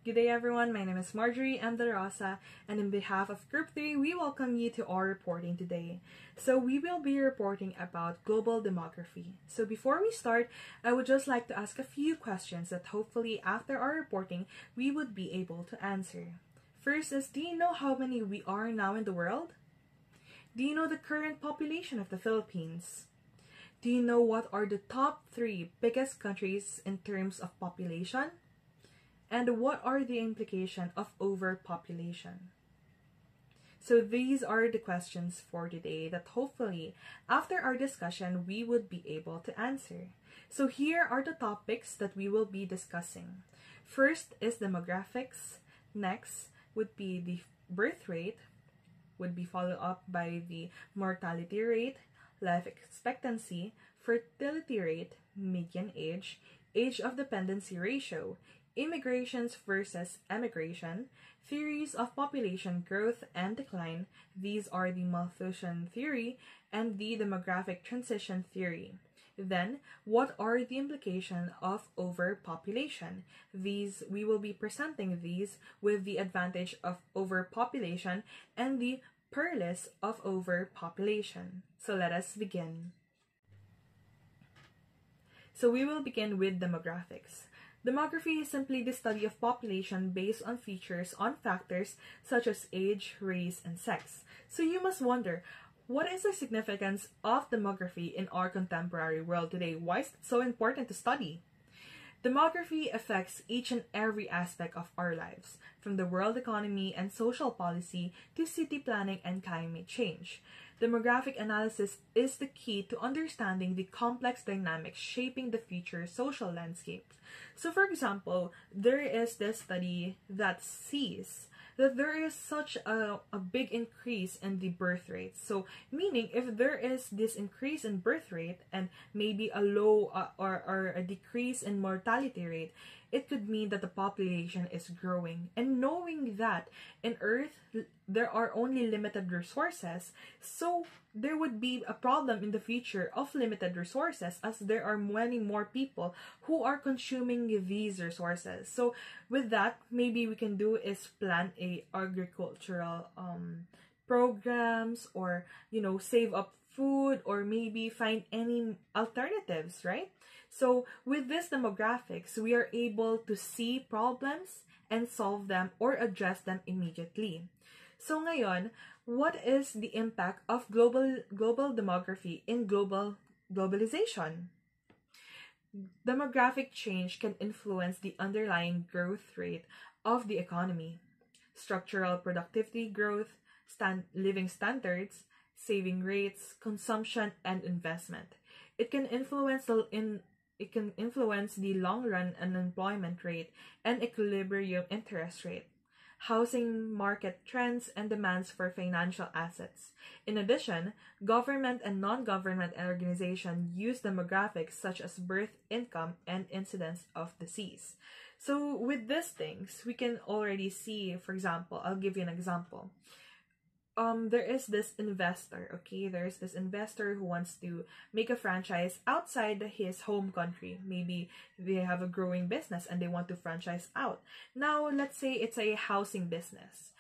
Good day everyone, my name is Marjorie M. De Rosa, and in behalf of Group 3, we welcome you to our reporting today. So we will be reporting about global demography. So before we start, I would just like to ask a few questions that hopefully after our reporting, we would be able to answer. First is, do you know how many we are now in the world? Do you know the current population of the Philippines? Do you know what are the top 3 biggest countries in terms of population? And what are the implications of overpopulation? So these are the questions for today that hopefully after our discussion we would be able to answer. So here are the topics that we will be discussing. First is demographics. Next would be the birth rate, would be followed up by the mortality rate, life expectancy, fertility rate, median age, age of dependency ratio, immigrations versus emigration, theories of population growth and decline. These are the Malthusian theory and the demographic transition theory. Then, what are the implications of overpopulation? We will be presenting these with the advantage of overpopulation and the perils of overpopulation. So let us begin. So we will begin with demographics. Demography is simply the study of population based on features on factors such as age, race, and sex. So you must wonder, what is the significance of demography in our contemporary world today? Why is it so important to study? Demography affects each and every aspect of our lives, from the world economy and social policy to city planning and climate change. Demographic analysis is the key to understanding the complex dynamics shaping the future social landscape. So for example, there is this study that sees that there is such a big increase in the birth rate. So meaning if there is this increase in birth rate and maybe a low or a decrease in mortality rate, it could mean that the population is growing. And knowing that in Earth, there are only limited resources, so there would be a problem in the future of limited resources as there are many more people who are consuming these resources. So with that, maybe we can do is plan a agricultural programs, or save up food, or maybe find any alternatives, right? So with this demographics, we are able to see problems and solve them or address them immediately. So ngayon, what is the impact of global demography in globalization? Demographic change can influence the underlying growth rate of the economy, structural productivity growth, living standards, saving rates, consumption, and investment. It can influence the long-run unemployment rate and equilibrium interest rate, housing market trends, and demands for financial assets. In addition, government and non-government organizations use demographics such as birth, income, and incidence of disease. So with these things, we can already see, for example, I'll give you an example. There is this investor, okay? There's this investor who wants to make a franchise outside his home country. Maybe they have a growing business and they want to franchise out. Now, let's say it's a housing business.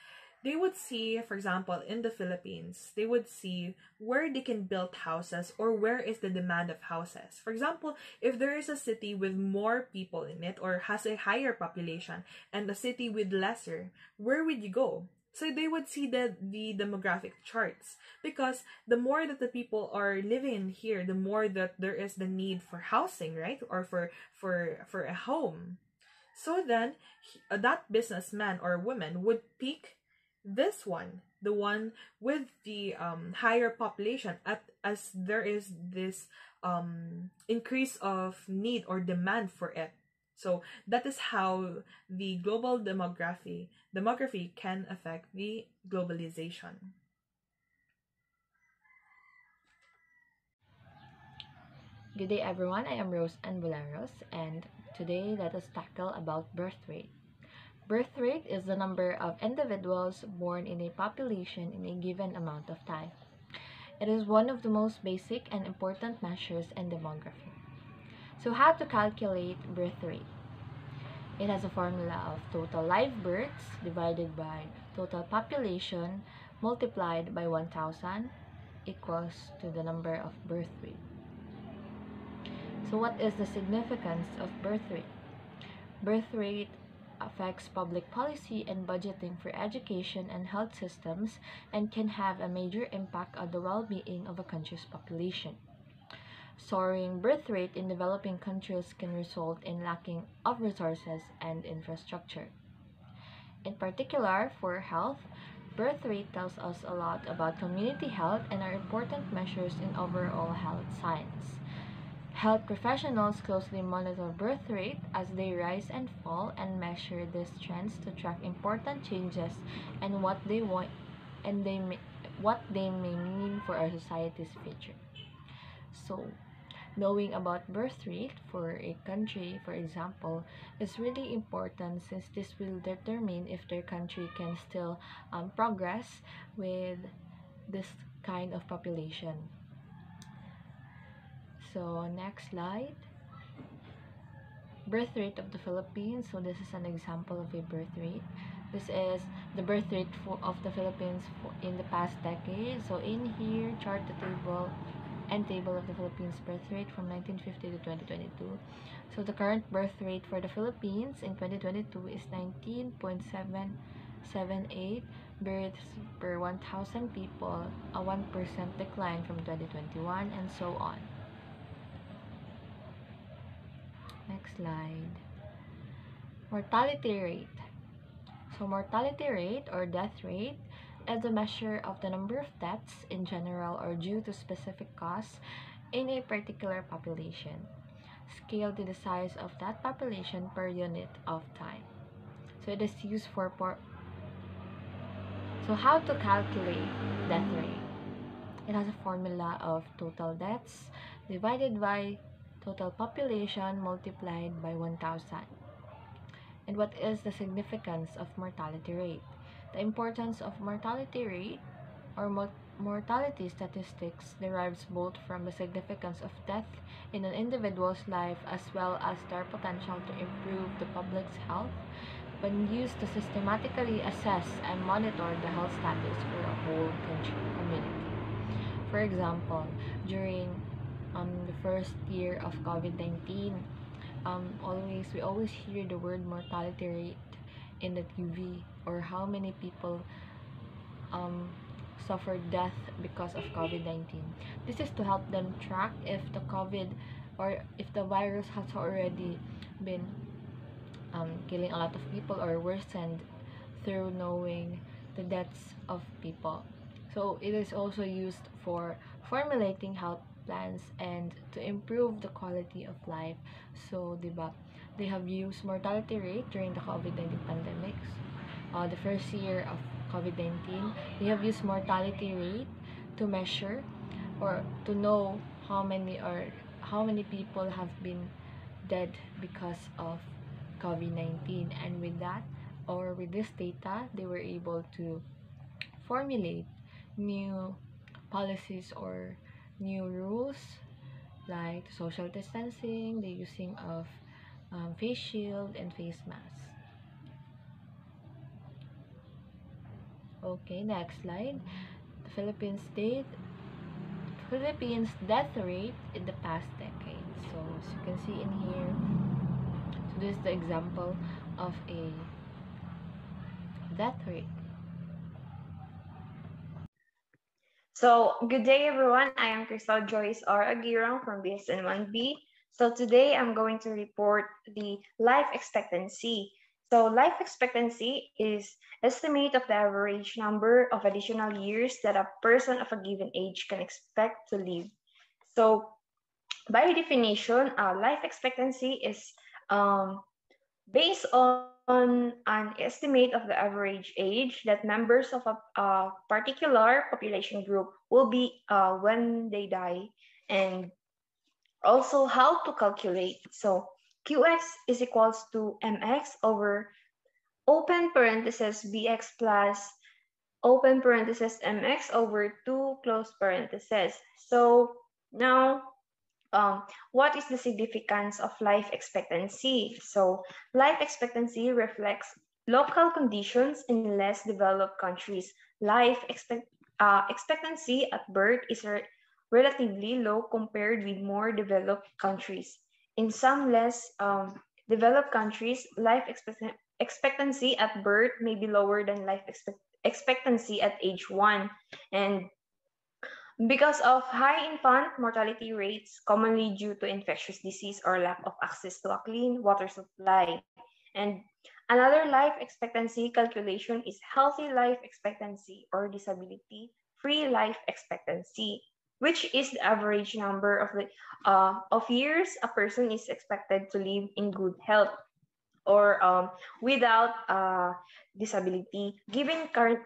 They would see, for example, in the Philippines, they would see where they can build houses or where is the demand of houses. For example, if there is a city with more people in it or has a higher population and a city with lesser, where would you go? So they would see the demographic charts, because the more that the people are living in here, the more that there is the need for housing, right? Or for a home. So then that businessman or woman would pick this one, the one with the higher population, as there is this increase of need or demand for it. So that is how the global demography can affect the globalization. Good day everyone, I am Rose Anbuleros, and today let us tackle about birth rate. Birth rate is the number of individuals born in a population in a given amount of time. It is one of the most basic and important measures in demography. So how to calculate birth rate? It has a formula of total live births divided by total population multiplied by 1,000 equals to the number of birth rate. So what is the significance of birth rate? Birth rate affects public policy and budgeting for education and health systems and can have a major impact on the well-being of a country's population. Soaring birth rate in developing countries can result in lacking of resources and infrastructure. In particular, for health, birth rate tells us a lot about community health and are important measures in overall health science. Health professionals closely monitor birth rate as they rise and fall and measure these trends to track important changes and what they may mean for our society's future. So, knowing about birth rate for a country, for example, is really important since this will determine if their country can still progress with this kind of population. So, next slide. Birth rate of the Philippines. So, this is an example of a birth rate. This is the birth rate of the Philippines in the past decade. So, in here, chart the table of the Philippines birth rate from 1950 to 2022. So the current birth rate for the Philippines in 2022 is 19.778 births per 1,000 people, a 1% decline from 2021, and so on. Next slide. Mortality rate. So mortality rate or death rate is the measure of the number of deaths in general or due to specific cause in a particular population, scaled to the size of that population per unit of time. So it is used for So how to calculate death rate? It has a formula of total deaths divided by total population multiplied by 1,000. And what is the significance of mortality rate? The importance of mortality rate or mortality statistics derives both from the significance of death in an individual's life as well as their potential to improve the public's health when used to systematically assess and monitor the health status for a whole country community. For example, during the first year of COVID-19, we always hear the word mortality rate in the TV or how many people suffered death because of COVID-19. This is to help them track if the COVID or if the virus has already been killing a lot of people or worsened through knowing the deaths of people. So it is also used for formulating health plans and to improve the quality of life. So, diba, they have used mortality rate during the COVID-19 pandemics. The first year of COVID-19, they have used mortality rate to measure or to know how many people have been dead because of COVID-19, and with that or with this data they were able to formulate new policies or new rules like social distancing, the using of face shield and face masks. Okay, next slide. The Philippines death rate in the past decade. So as you can see in here, so this is the example of a death rate. So, good day everyone. I am Crystal Joyce R. Aguirre from BSN1B. So, today I'm going to report the life expectancy. So, life expectancy is estimate of the average number of additional years that a person of a given age can expect to live. So, by definition, life expectancy is based on an estimate of the average age that members of a particular population group will be when they die, and also how to calculate. So QX is equals to MX over open parenthesis BX plus open parenthesis MX over 2 close parenthesis. So now what is the significance of life expectancy? So, life expectancy reflects local conditions in less developed countries. Expectancy at birth is relatively low compared with more developed countries. In some less developed countries, expectancy at birth may be lower than expectancy at age 1. And because of high infant mortality rates, commonly due to infectious disease or lack of access to a clean water supply. And another life expectancy calculation is healthy life expectancy or disability free life expectancy, which is the average number of years a person is expected to live in good health or without disability, given current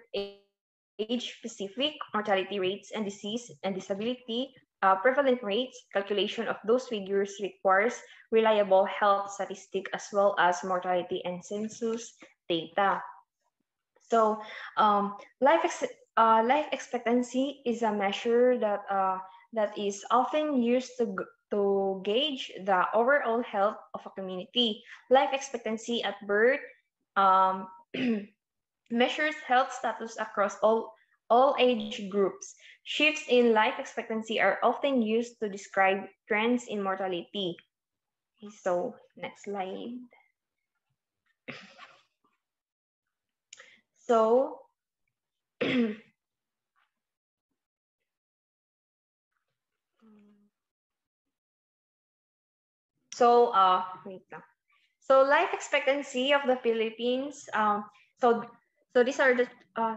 age-specific mortality rates and disability prevalent rates. Calculation of those figures requires reliable health statistic as well as mortality and census data. So, life expectancy is a measure that is often used to gauge the overall health of a community. Life expectancy at birth um, measures health status across all age groups. Shifts in life expectancy are often used to describe trends in mortality. Okay, so, next slide. So, wait lang. So life expectancy of the Philippines. So so these are the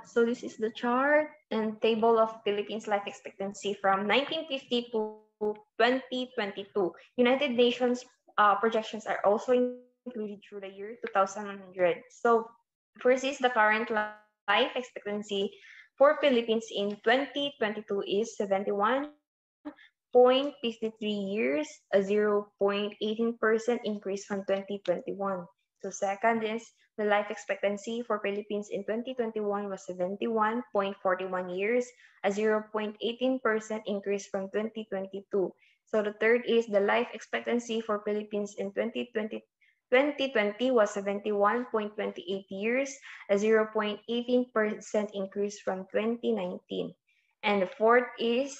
so this is the chart and table of Philippines life expectancy from 1950 to 2022. United Nations projections are also included through the year 2100. So first is the current life expectancy for Philippines in 2022 is 71.53 years, a 0.18% increase from 2021. So second is the life expectancy for Philippines in 2021 was 71.41 years, a 0.18% increase from 2022. So the third is the life expectancy for Philippines in 2020 was 71.28 years, a 0.18% increase from 2019. And the fourth is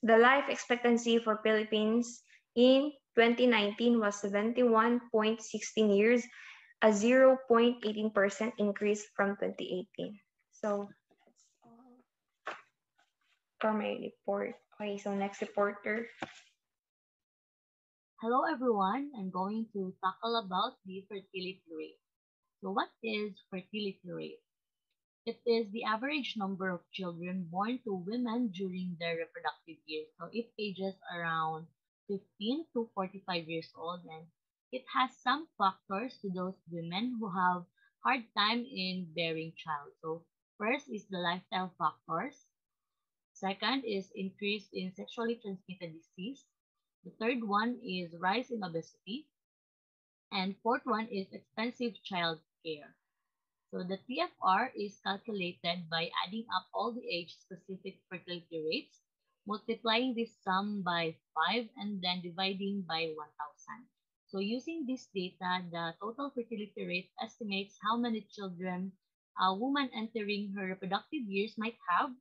the life expectancy for Philippines in 2019 was 71.16 years, a 0.18% increase from 2018. So that's all for my report. Okay, so next reporter. Hello everyone, I'm going to tackle about the fertility rate. So what is fertility rate? It is the average number of children born to women during their reproductive years. So it ages around 15 to 45 years old, and it has some factors to those women who have hard time in bearing child. So first is the lifestyle factors. Second is increase in sexually transmitted disease. The third one is rise in obesity. And fourth one is expensive child care. So the TFR is calculated by adding up all the age-specific fertility rates, multiplying this sum by 5, and then dividing by 1,000. So using this data, the total fertility rate estimates how many children a woman entering her reproductive years might have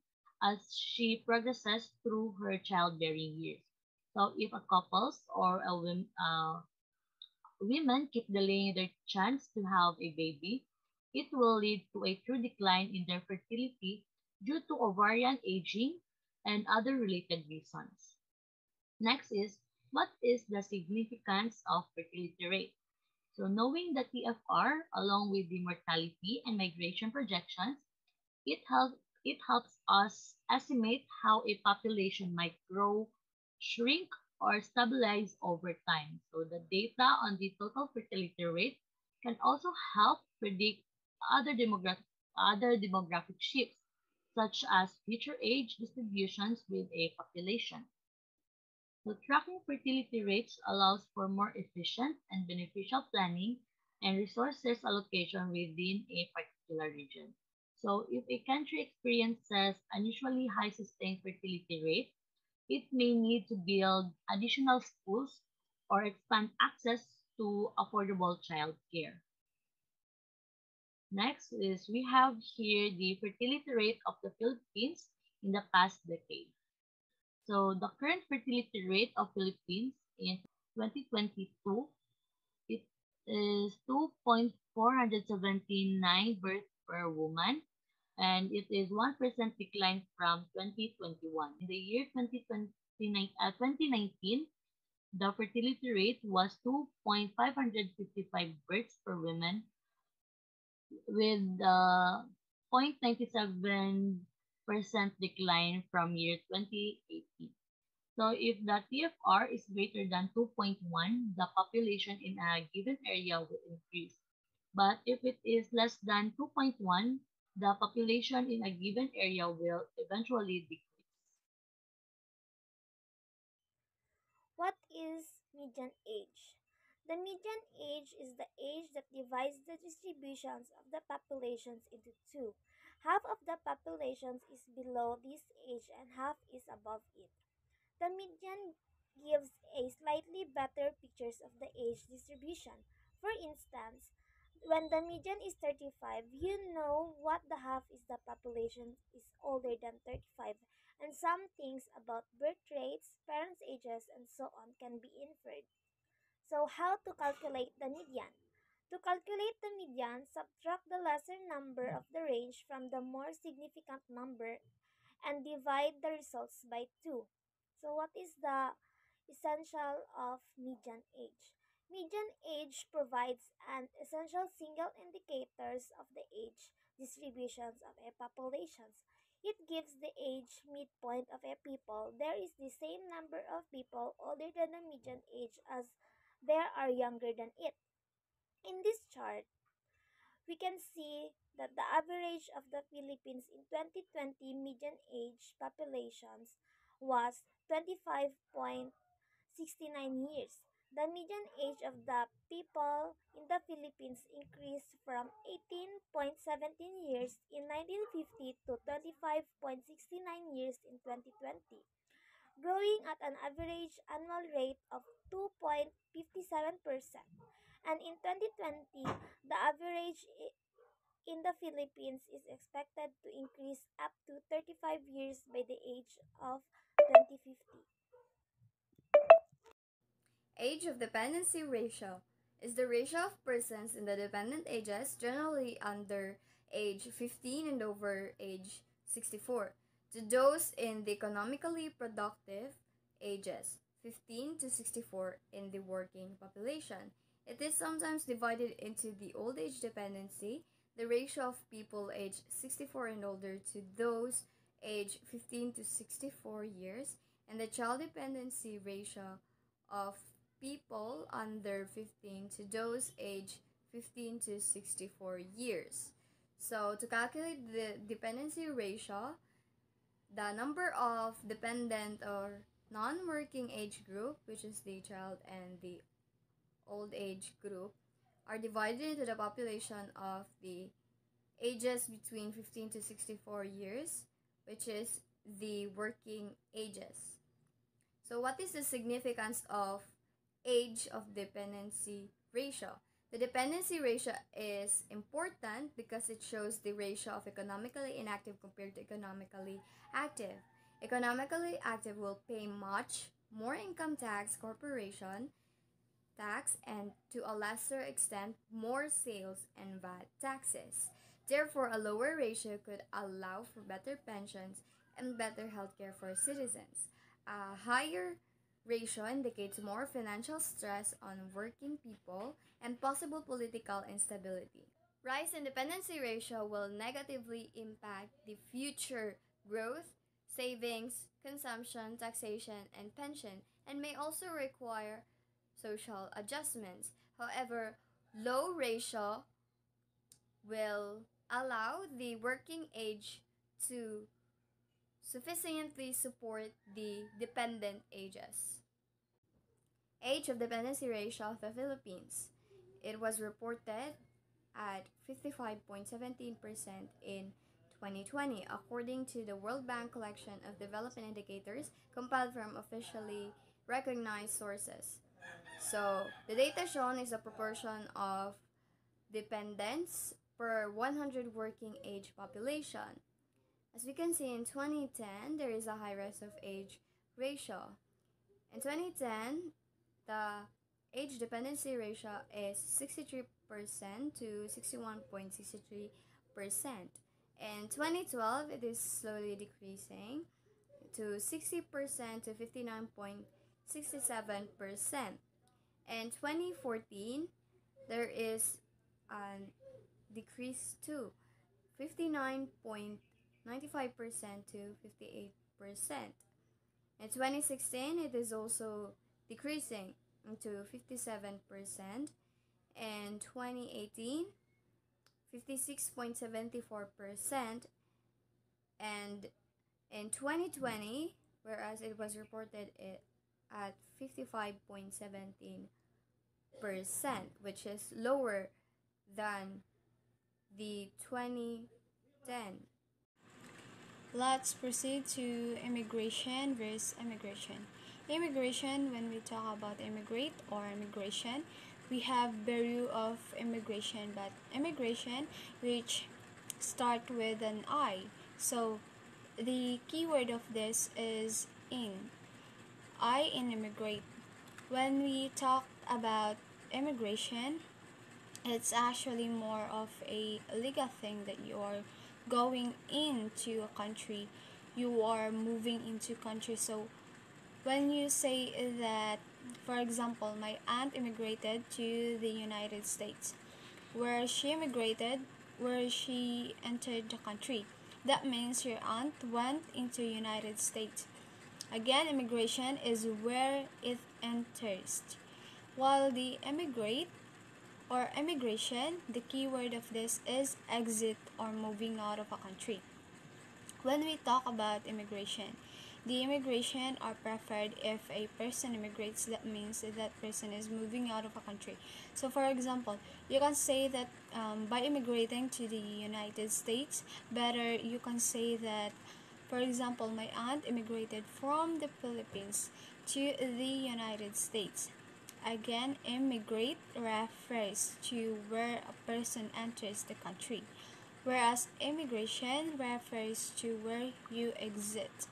as she progresses through her childbearing years. So if a couples or women keep delaying their chance to have a baby, it will lead to a true decline in their fertility due to ovarian aging and other related reasons. Next is, what is the significance of fertility rate? So knowing the TFR along with the mortality and migration projections, it helps us estimate how a population might grow, shrink, or stabilize over time. So the data on the total fertility rate can also help predict other demographic shifts, such as future age distributions with a population. So tracking fertility rates allows for more efficient and beneficial planning and resources allocation within a particular region. So if a country experiences unusually high sustained fertility rate, It may need to build additional schools or expand access to affordable child care. Next is we have here the fertility rate of the Philippines in the past decade. So the current fertility rate of Philippines in 2022, it is 2.479 births per woman, and it is 1% decline from 2021. In the year 2019, the fertility rate was 2.555 births per woman with 0.97% decline from year 2018. So if the TFR is greater than 2.1, the population in a given area will increase. But if it is less than 2.1, the population in a given area will eventually decrease. What is median age? The median age is the age that divides the distributions of the populations into two. Half of the populations is below this age and half is above it. The median gives a slightly better pictures of the age distribution. For instance, when the median is 35, you know what the half is the population is older than 35, and some things about birth rates, parents' ages, and so on can be inferred. So, how to calculate the median? To calculate the median, subtract the lesser number of the range from the more significant number and divide the results by 2. So what is the essential of median age? Median age provides an essential single indicators of the age distributions of a populations. It gives the age midpoint of a people. There is the same number of people older than the median age as there are younger than it. In this chart, we can see that the average of the Philippines in 2020 median age populations was 25.69 years. The median age of the people in the Philippines increased from 18.17 years in 1950 to 25.69 years in 2020, growing at an average annual rate of 2.57%. And in 2020, the average in the Philippines is expected to increase up to 35 years by the age of 2050. Age of dependency ratio is the ratio of persons in the dependent ages, generally under age 15 and over age 64, to those in the economically productive ages 15 to 64 in the working population. It is sometimes divided into the old age dependency, the ratio of people aged 64 and older to those aged 15 to 64 years, and the child dependency ratio of people under 15 to those age 15 to 64 years. So to calculate the dependency ratio, the number of dependent or non-working age group, which is the child and the old age group, are divided into the population of the ages between 15 to 64 years, which is the working ages. So what is the significance of age of dependency ratio? The dependency ratio is important because it shows the ratio of economically inactive compared to economically active. Economically active will pay much more income tax, corporation tax, and to a lesser extent, more sales and VAT taxes. Therefore, a lower ratio could allow for better pensions and better healthcare for citizens. A higher ratio indicates more financial stress on working people and possible political instability. Rise in dependency ratio will negatively impact the future growth, savings, consumption, taxation, and pension, and may also require social adjustments. However, low ratio will allow the working age to sufficiently support the dependent ages. Age of dependency ratio of the Philippines. It was reported at 55.17% in 2020, according to the World Bank collection of development indicators compiled from officially recognized sources. So, the data shown is a proportion of dependents per 100 working age population. As we can see in 2010, there is a high rise of age ratio. In 2010, the age dependency ratio is 63% to 61.63%. In 2012, it is slowly decreasing to 60% to 59.67%. In 2014, there is a decrease to 59.95% to 58%. In 2016, it is also decreasing to 57%. In 2018, 56.74%. And in 2020, whereas it was reported at 55.17%, which is lower than the 2010. Let's proceed to immigration versus immigration. Immigration, when we talk about immigrate or immigration, we have bureau of immigration, but immigration which start with an I. So the keyword of this is in. I in immigrate. When we talk about immigration, it's actually more of a legal thing that you are going into a country, you are moving into country. So when you say that, for example, my aunt immigrated to the United States, where she immigrated, where she entered the country, that means your aunt went into United States. Again, immigration is where it enters, while the emigrate or immigration, the key word of this is exit or moving out of a country. When we talk about immigration, the immigration are preferred if a person immigrates, that means that person is moving out of a country. So for example, you can say that by immigrating to the United States, better you can say that, for example, my aunt immigrated from the Philippines to the United States. Again, immigrate refers to where a person enters the country, whereas immigration refers to where you exit.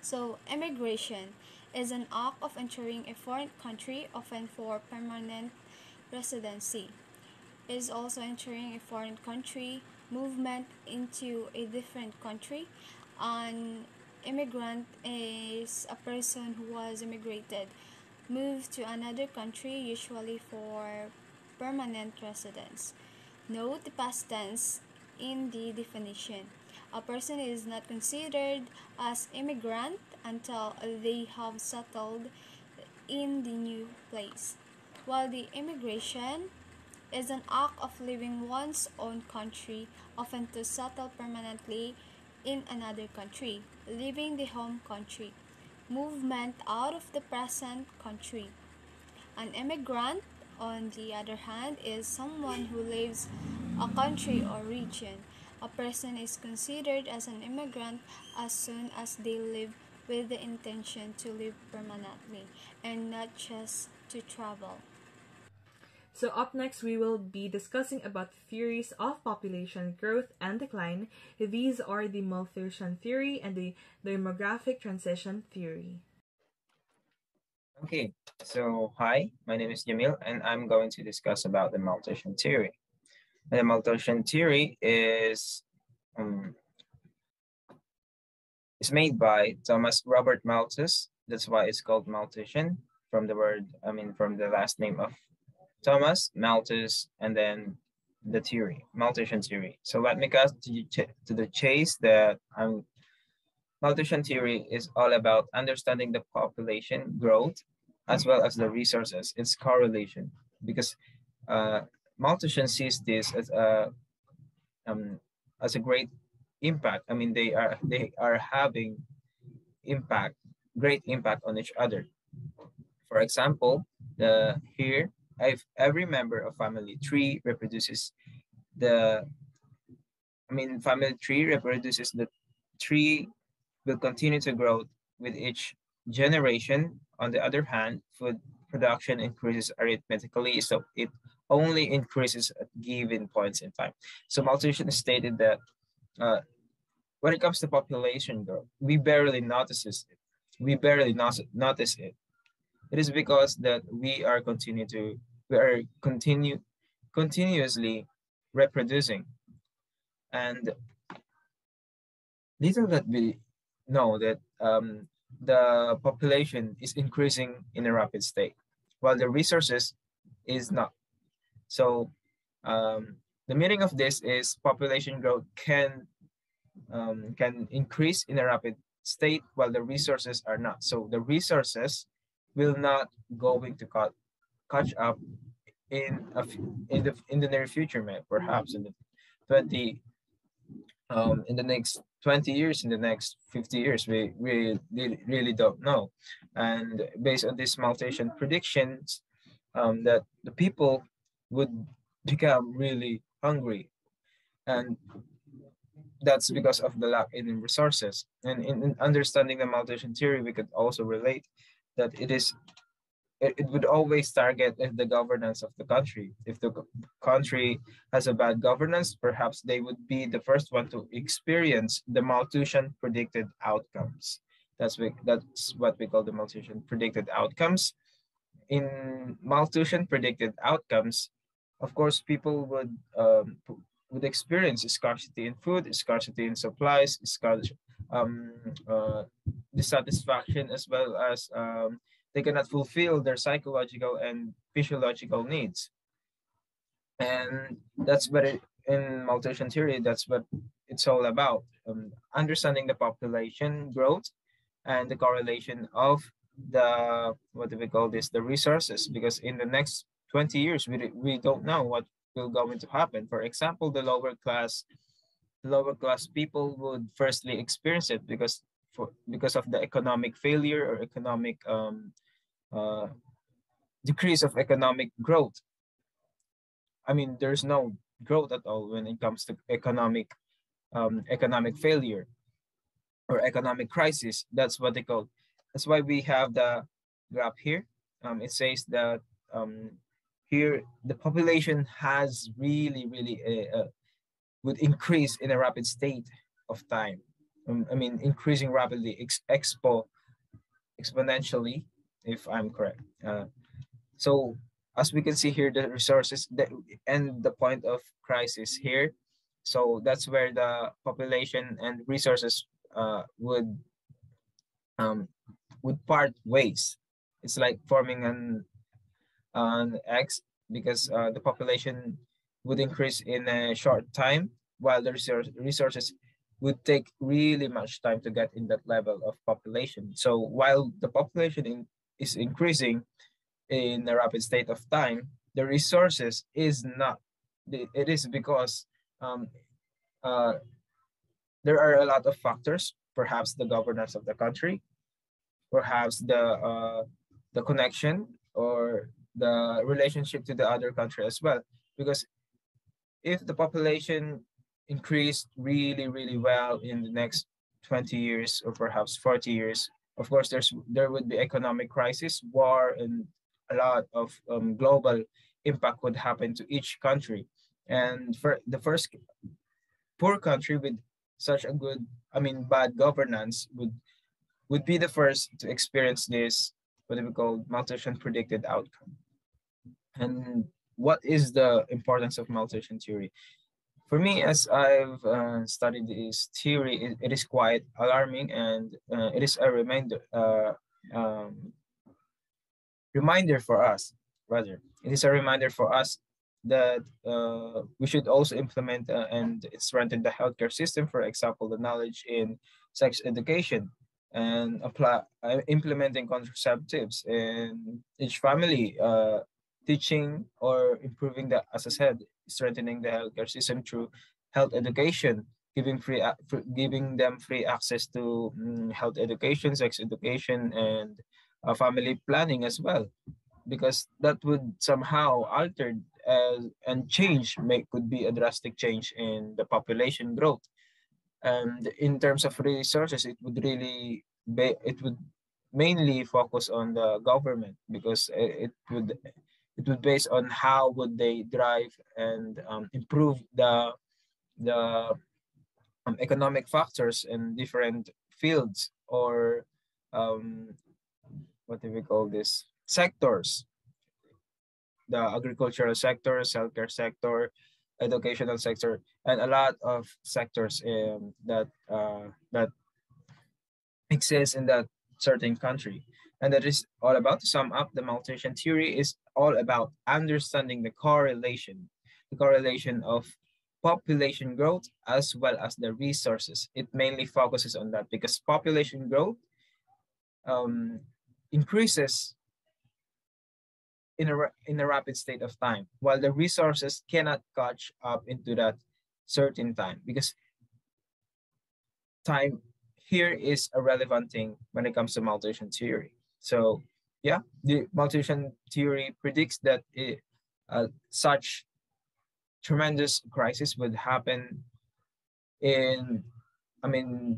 So, immigration is an act of entering a foreign country, often for permanent residency. It is also entering a foreign country, movement into a different country. An immigrant is a person who was immigrated, moved to another country, usually for permanent residence. Note the past tense in the definition. A person is not considered as immigrant until they have settled in the new place, while the immigration is an act of leaving one's own country, often to settle permanently in another country, leaving the home country, movement out of the present country. An immigrant, on the other hand, is someone who leaves a country or region. A person is considered as an immigrant as soon as they live with the intention to live permanently and not just to travel. So up next, we will be discussing about theories of population growth and decline. These are the Malthusian theory and the demographic transition theory. Okay, so hi, my name is Jamil, and I'm going to discuss about the Malthusian theory. The Malthusian theory is made by Thomas Robert Malthus. That's why it's called Malthusian, from the word, from the last name of Thomas, Malthus, and then the theory, Malthusian theory. So let me cut to the chase that Malthusian theory is all about understanding the population growth as well as the resources, its correlation, because Malthusian sees this as a great impact. I mean, they are having great impact on each other. For example, here, if every member of family tree reproduces the family tree reproduces. The tree will continue to grow with each generation. On the other hand, food production increases arithmetically, so it only increases at given points in time. So malnutrition stated that uh, when it comes to population growth, we barely notices it. We barely notice it. It is because that we are continuously reproducing, and little that we know that the population is increasing in a rapid state, while the resources is not. So the meaning of this is population growth can increase in a rapid state while the resources are not. So the resources will not going to catch up in the near future, perhaps in the 20 in the next 20 years, in the next 50 years, we really don't know. And based on these malnutrition predictions, that the people would become really hungry, and that's because of the lack in resources. And in understanding the malnutrition theory, we could also relate that it would always target the governance of the country. If the country has a bad governance, perhaps they would be the first one to experience the malnutrition predicted outcomes. That's what we call the malnutrition predicted outcomes. In malnutrition predicted outcomes, of course, people would experience scarcity in food, scarcity in supplies, um, uh, dissatisfaction, as well as they cannot fulfill their psychological and physiological needs. And that's what in malnutrition theory, that's what it's all about. Understanding the population growth and the correlation of the, what do we call this, the resources, because in the next 20 years, we don't know what will going to happen. For example, the lower class people would firstly experience it because of the economic failure or economic uh, decrease of economic growth. There's no growth at all when it comes to economic failure or economic crisis. That's what they call. That's why we have the graph here. It says that here the population has really would increase in a rapid state of time. Increasing rapidly, exponentially, if I'm correct. So as we can see here, the resources and the point of crisis here. So that's where the population and resources um, would part ways. It's like forming an X, because the population would increase in a short time, while the resources would take really much time to get in that level of population. So while the population is increasing in a rapid state of time, the resources is not. It is because um, uh, there are a lot of factors, perhaps the governance of the country, perhaps the connection or the relationship to the other country as well. Because if the population increased really well in the next 20 years or perhaps 40 years, of course there would be economic crisis, war, and a lot of global impact would happen to each country. And for the first poor country with such a bad governance would be the first to experience this, what we call malnutrition predicted outcome. And what is the importance of malnutrition theory? For me, as I've studied this theory, it is quite alarming, and it is a um, reminder for us, rather. It is a reminder for us that we should also implement and strengthen the healthcare system, for example, the knowledge in sex education, and apply implementing contraceptives in each family, teaching or improving the, as I said, strengthening the healthcare system through health education, giving them free access to health education, sex education, and family planning as well, because that would somehow alter and change could be a drastic change in the population growth. And in terms of resources, it would mainly focus on the government, because it would base on how would they drive and improve the economic factors in different fields, or um, what do we call this, sectors, the agricultural sector, healthcare sector, educational sector, and a lot of sectors that exist in that certain country. And that is all about, to sum up, the malnutrition theory is all about understanding the correlation of population growth as well as the resources. It mainly focuses on that because population growth um, increases in a rapid state of time, while the resources cannot catch up into that certain time, because time here is a relevant thing when it comes to malnutrition theory. So yeah, the malnutrition theory predicts that such tremendous crisis would happen in,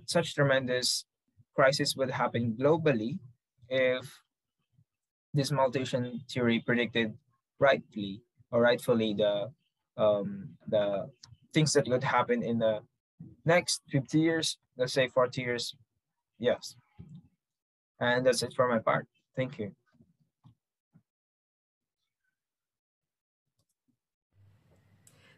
such tremendous crisis would happen globally if this malnutrition theory predicted rightfully the things that would happen in the next 50 years, let's say 40 years. Yes. And that's it for my part. Thank you.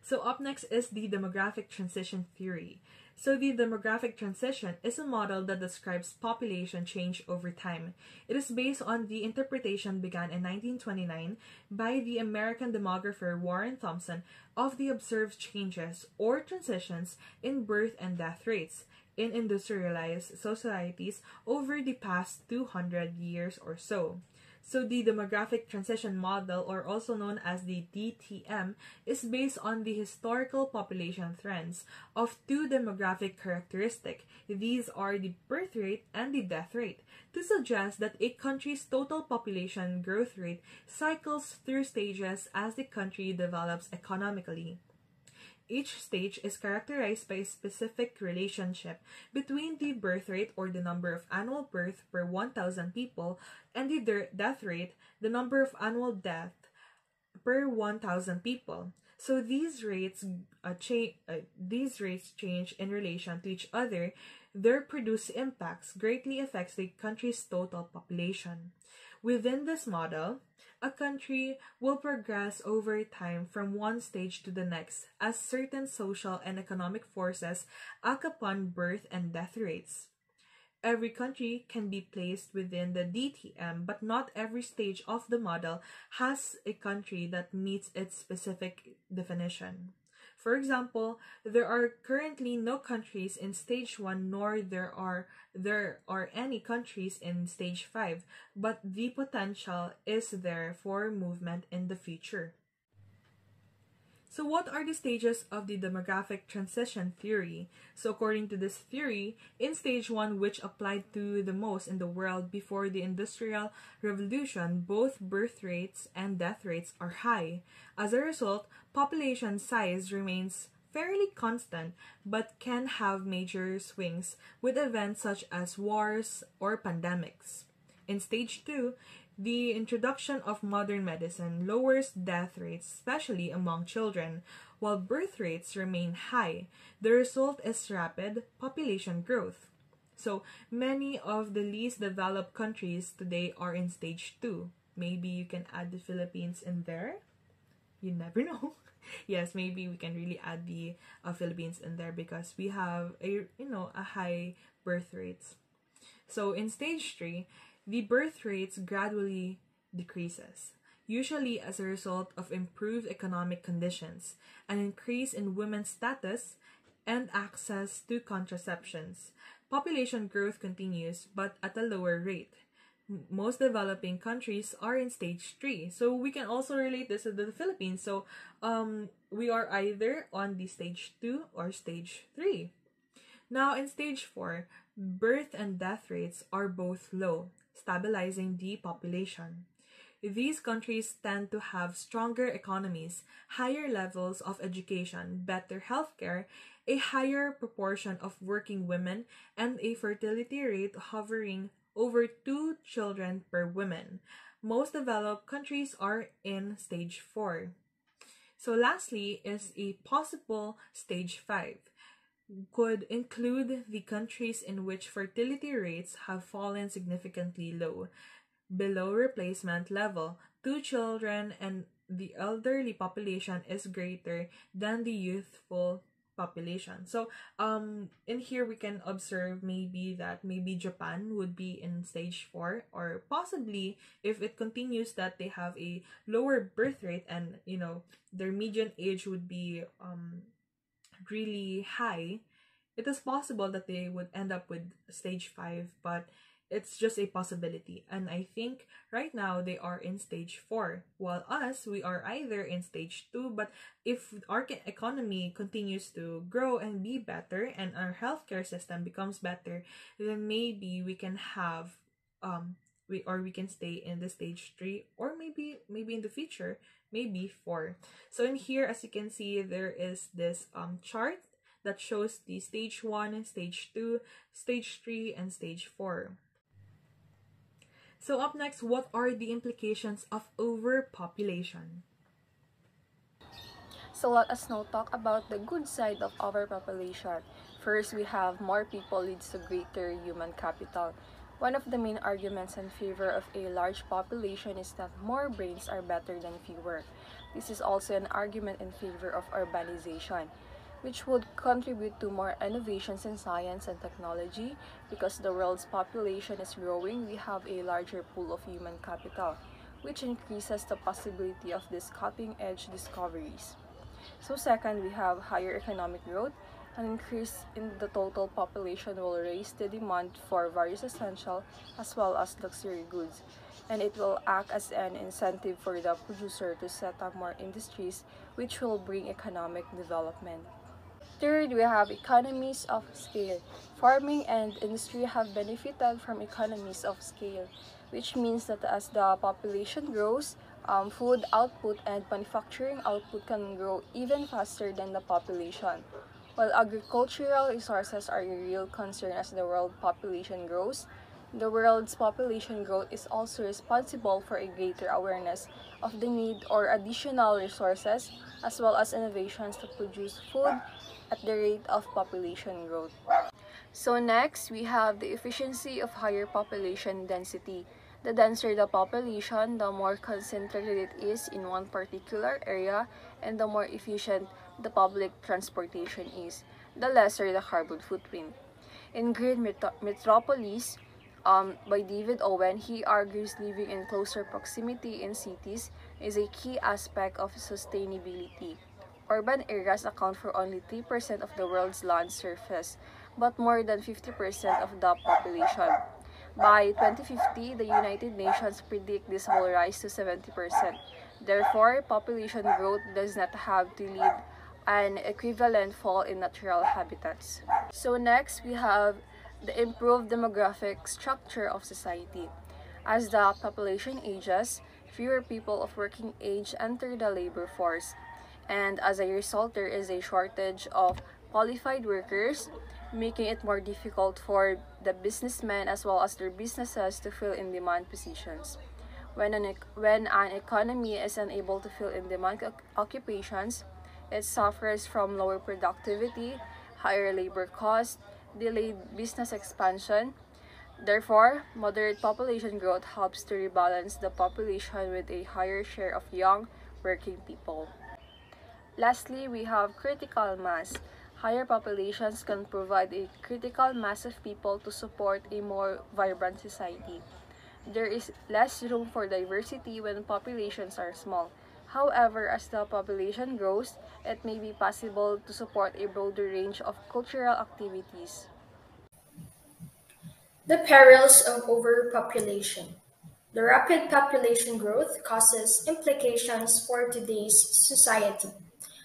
So up next is the demographic transition theory. So the demographic transition is a model that describes population change over time. It is based on the interpretation began in 1929 by the American demographer Warren Thompson of the observed changes or transitions in birth and death rates in industrialized societies over the past 200 years or so. So the demographic transition model, or also known as the DTM, is based on the historical population trends of two demographic characteristics. These are the birth rate and the death rate, to suggest that a country's total population growth rate cycles through stages as the country develops economically. Each stage is characterized by a specific relationship between the birth rate, or the number of annual birth per 1,000 people, and the death rate, the number of annual death per 1,000 people. So these rates change in relation to each other. Their produced impacts greatly affects the country's total population. Within this model, a country will progress over time from one stage to the next as certain social and economic forces act upon birth and death rates. Every country can be placed within the DTM, but not every stage of the model has a country that meets its specific definition. For example, there are currently no countries in stage 1, nor there are any countries in stage 5, but the potential is there for movement in the future. So what are the stages of the demographic transition theory? So according to this theory, in stage 1, which applied to the most in the world before the Industrial Revolution, both birth rates and death rates are high. As a result, population size remains fairly constant but can have major swings with events such as wars or pandemics. In stage 2, the introduction of modern medicine lowers death rates, especially among children, while birth rates remain high. The result is rapid population growth. So, many of the least developed countries today are in stage 2. Maybe you can add the Philippines in there. You never know. Yes, maybe we can really add the Philippines in there because we have a high birth rates. So in stage 3, the birth rates gradually decreases, usually as a result of improved economic conditions, an increase in women's status, and access to contraceptions. Population growth continues, but at a lower rate. Most developing countries are in stage 3. So we can also relate this to the Philippines. So we are either on the stage 2 or stage 3. Now, in stage 4, birth and death rates are both low, stabilizing the population. These countries tend to have stronger economies, higher levels of education, better healthcare, a higher proportion of working women, and a fertility rate hovering over 2 children per woman. Most developed countries are in stage 4. So, lastly, is a possible stage 5. Could include the countries in which fertility rates have fallen significantly low, below replacement level. 2 children and the elderly population is greater than the youthful population. So in here we can observe maybe that maybe Japan would be in stage 4, or possibly if it continues that they have a lower birth rate, and their median age would be really high, it is possible that they would end up with stage 5, but it's just a possibility. And I think right now they are in stage 4, while us, we are either in stage 2. But if our economy continues to grow and be better, and our healthcare system becomes better, then maybe we can have we can stay in the stage 3, or maybe in the future maybe 4. So in here, as you can see, there is this chart that shows the stage 1, stage 2, stage 3, and stage 4. So up next, what are the implications of overpopulation? So let us now talk about the good side of overpopulation. First, we have more people leads to greater human capital. One of the main arguments in favor of a large population is that more brains are better than fewer. This is also an argument in favor of urbanization, which would contribute to more innovations in science and technology. Because the world's population is growing, we have a larger pool of human capital, which increases the possibility of these cutting-edge discoveries. So second, we have higher economic growth. An increase in the total population will raise the demand for various essential as well as luxury goods, and it will act as an incentive for the producer to set up more industries, which will bring economic development. Third, we have economies of scale. Farming and industry have benefited from economies of scale, which means that as the population grows, food output and manufacturing output can grow even faster than the population. While agricultural resources are a real concern as the world population grows, the world's population growth is also responsible for a greater awareness of the need or additional resources as well as innovations to produce food at the rate of population growth. So next, we have the efficiency of higher population density. The denser the population, the more concentrated it is in one particular area, and the more efficient the public transportation is, the lesser the carbon footprint. In Green Metropolis, by David Owen, he argues living in closer proximity in cities is a key aspect of sustainability. Urban areas account for only 3% of the world's land surface, but more than 50% of the population. By 2050, the United Nations predict this will rise to 70%. Therefore, population growth does not have to lead an equivalent fall in natural habitats. So next, we have the improved demographic structure of society. As the population ages, fewer people of working age enter the labor force, and as a result, there is a shortage of qualified workers, making it more difficult for the businessmen as well as their businesses to fill in demand positions. When an economy is unable to fill in demand occupations, it suffers from lower productivity, higher labor costs, delayed business expansion. Therefore, moderate population growth helps to rebalance the population with a higher share of young, working people. Lastly, we have critical mass. Higher populations can provide a critical mass of people to support a more vibrant society. There is less room for diversity when populations are small. However, as the population grows, it may be possible to support a broader range of cultural activities. The perils of overpopulation. The rapid population growth causes implications for today's society.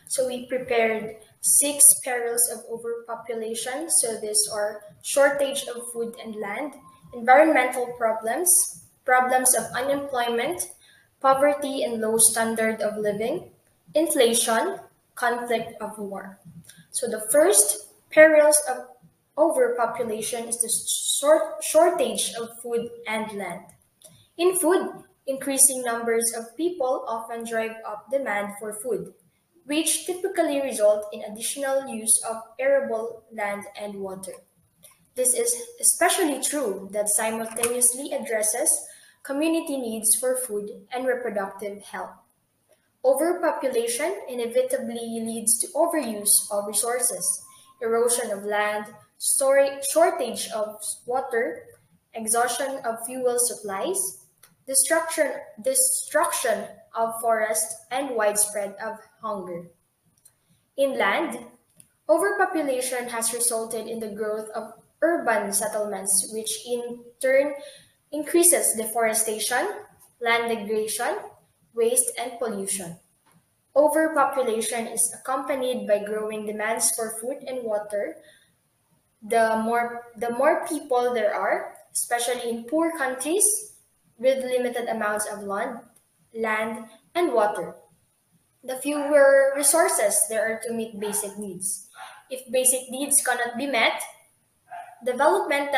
So we prepared 6 perils of overpopulation. So these are shortage of food and land, environmental problems, problems of unemployment, poverty and low standard of living, inflation, conflict of war. So the first perils of overpopulation is the shortage of food and land. In food, increasing numbers of people often drive up demand for food, which typically result in additional use of arable land and water. This is especially true that simultaneously addresses community needs for food and reproductive health. Overpopulation inevitably leads to overuse of resources, erosion of land, shortage of water, exhaustion of fuel supplies, destruction of forests, and widespread of hunger. Inland, overpopulation has resulted in the growth of urban settlements, which in turn increases deforestation, land degradation, waste, and pollution. Overpopulation is accompanied by growing demands for food and water. The more people there are, especially in poor countries with limited amounts of land, and water, the fewer resources there are to meet basic needs. If basic needs cannot be met, development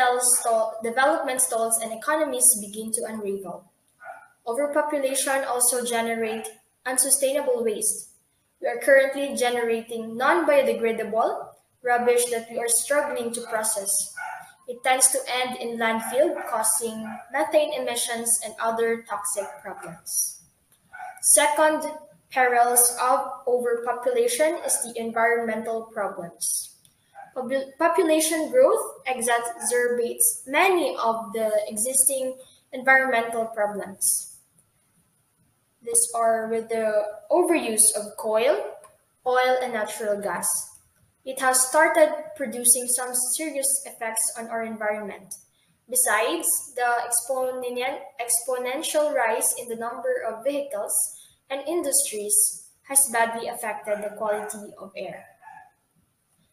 stalls and economies begin to unravel. Overpopulation also generates unsustainable waste. We are currently generating non-biodegradable rubbish that we are struggling to process. It tends to end in landfill, causing methane emissions and other toxic problems. Second perils of overpopulation is the environmental problems. Population growth exacerbates many of the existing environmental problems. These are with the overuse of coal, oil, and natural gas. It has started producing some serious effects on our environment. Besides, the exponential rise in the number of vehicles and industries has badly affected the quality of air.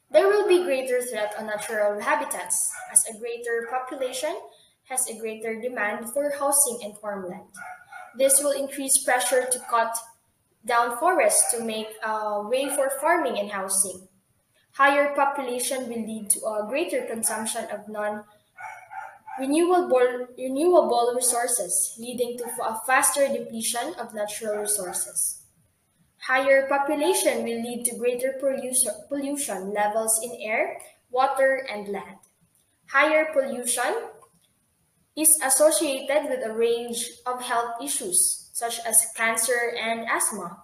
There will be greater threat on natural habitats, as a greater population has a greater demand for housing and farmland. This will increase pressure to cut down forests to make way for farming and housing. Higher population will lead to a greater consumption of non-renewable resources, leading to a faster depletion of natural resources. Higher population will lead to greater pollution levels in air, water, and land. Higher pollution is associated with a range of health issues, such as cancer and asthma.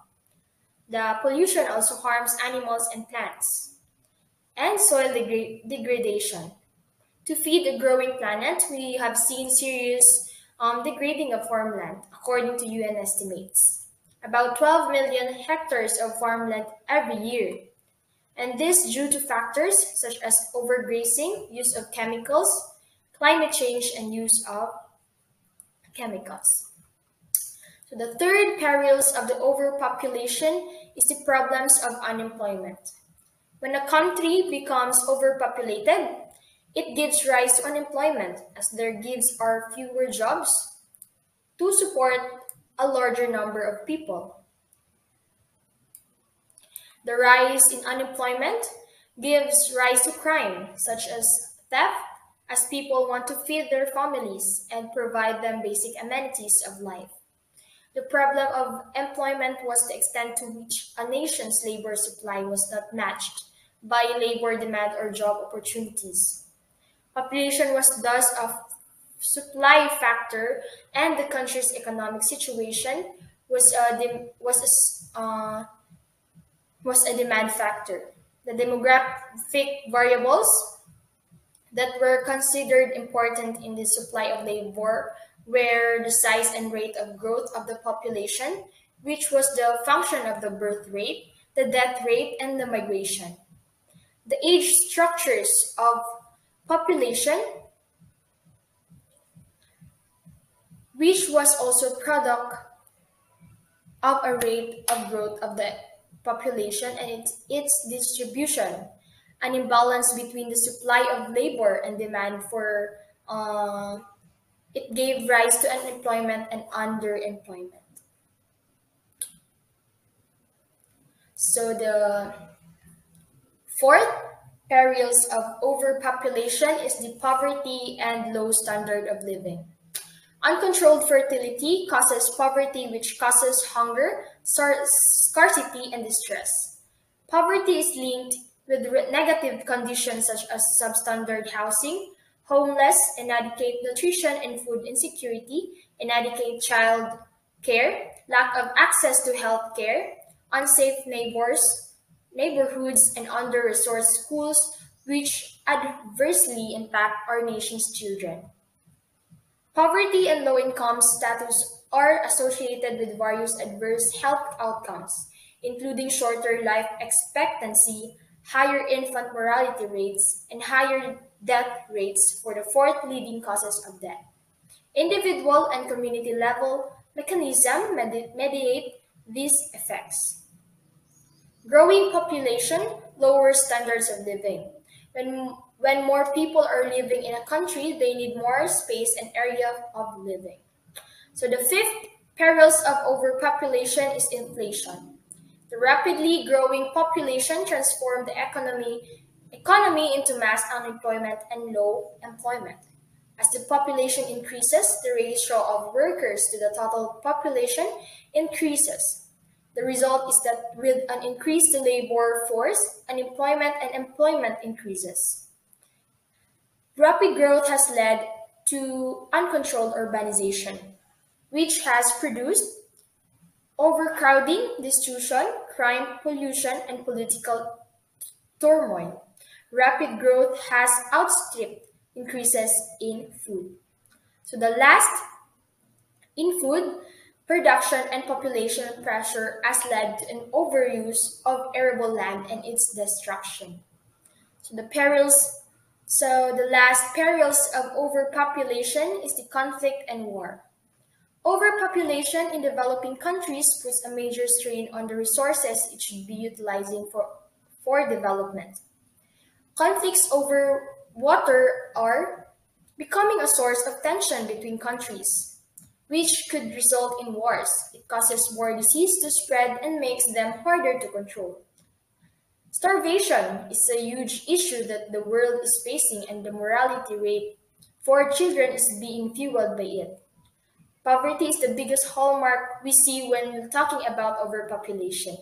The pollution also harms animals and plants. And soil degradation. To feed a growing planet, we have seen serious degrading of farmland, according to UN estimates. About 12 million hectares of farmland every year. And this due to factors such as overgrazing, use of chemicals, climate change, and use of chemicals. So the third perils of the overpopulation is the problems of unemployment. When a country becomes overpopulated, it gives rise to unemployment as there gives are fewer jobs to support a larger number of people. The rise in unemployment gives rise to crime, such as theft, as people want to feed their families and provide them basic amenities of life. The problem of employment was the extent to which a nation's labor supply was not matched by labor demand or job opportunities. Population was thus a supply factor, and the country's economic situation was a demand factor. The demographic variables that were considered important in the supply of labor were the size and rate of growth of the population, which was the function of the birth rate, the death rate, and the migration. The age structures of population, which was also product of a rate of growth of the population and its distribution, an imbalance between the supply of labor and demand for it gave rise to unemployment and underemployment. So the fourth perils of overpopulation is the poverty and low standard of living. Uncontrolled fertility causes poverty, which causes hunger, scarcity, and distress. Poverty is linked with negative conditions such as substandard housing, homeless, inadequate nutrition and food insecurity, inadequate child care, lack of access to health care, unsafe neighborhoods, and under-resourced schools, which adversely impact our nation's children. Poverty and low income status are associated with various adverse health outcomes, including shorter life expectancy, higher infant mortality rates, and higher death rates for the fourth leading causes of death. Individual and community level mechanisms mediate these effects. Growing population lowers standards of living. When more people are living in a country, they need more space and area of living. So the fifth perils of overpopulation is inflation. The rapidly growing population transformed the economy into mass unemployment and low employment. As the population increases, the ratio of workers to the total population increases. The result is that with an increased labor force, unemployment and employment increases. Rapid growth has led to uncontrolled urbanization, which has produced overcrowding, destruction, crime, pollution, and political turmoil. Rapid growth has outstripped increases in food. So the last in food, production and population pressure has led to an overuse of arable land and its destruction. So the last perils of overpopulation is the conflict and war. Overpopulation in developing countries puts a major strain on the resources it should be utilizing for development. Conflicts over water are becoming a source of tension between countries, which could result in wars. It causes more disease to spread and makes them harder to control. Starvation is a huge issue that the world is facing, and the mortality rate for children is being fueled by it. Poverty is the biggest hallmark we see when talking about overpopulation.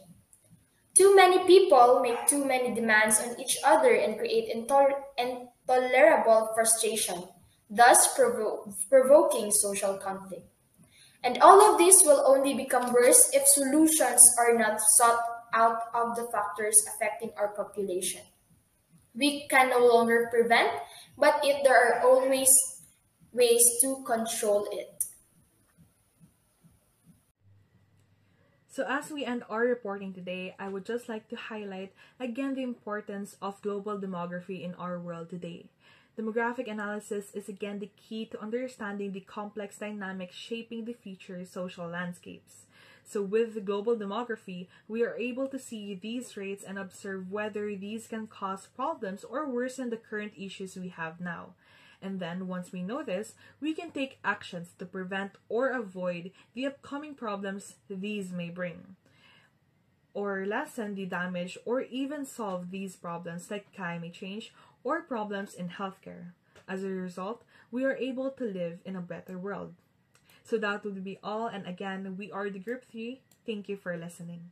Too many people make too many demands on each other and create intolerable frustration, thus provoking social conflict. And all of this will only become worse if solutions are not sought out of the factors affecting our population. We can no longer prevent, but if there are always ways to control it. So, as we end our reporting today, I would just like to highlight again the importance of global demography in our world today. Demographic analysis is again the key to understanding the complex dynamics shaping the future social landscapes. So, with the global demography, we are able to see these rates and observe whether these can cause problems or worsen the current issues we have now. And then, once we know this, we can take actions to prevent or avoid the upcoming problems these may bring, or lessen the damage or even solve these problems like climate change or problems in healthcare. As a result, we are able to live in a better world. So that would be all. And again, we are the Group 3. Thank you for listening.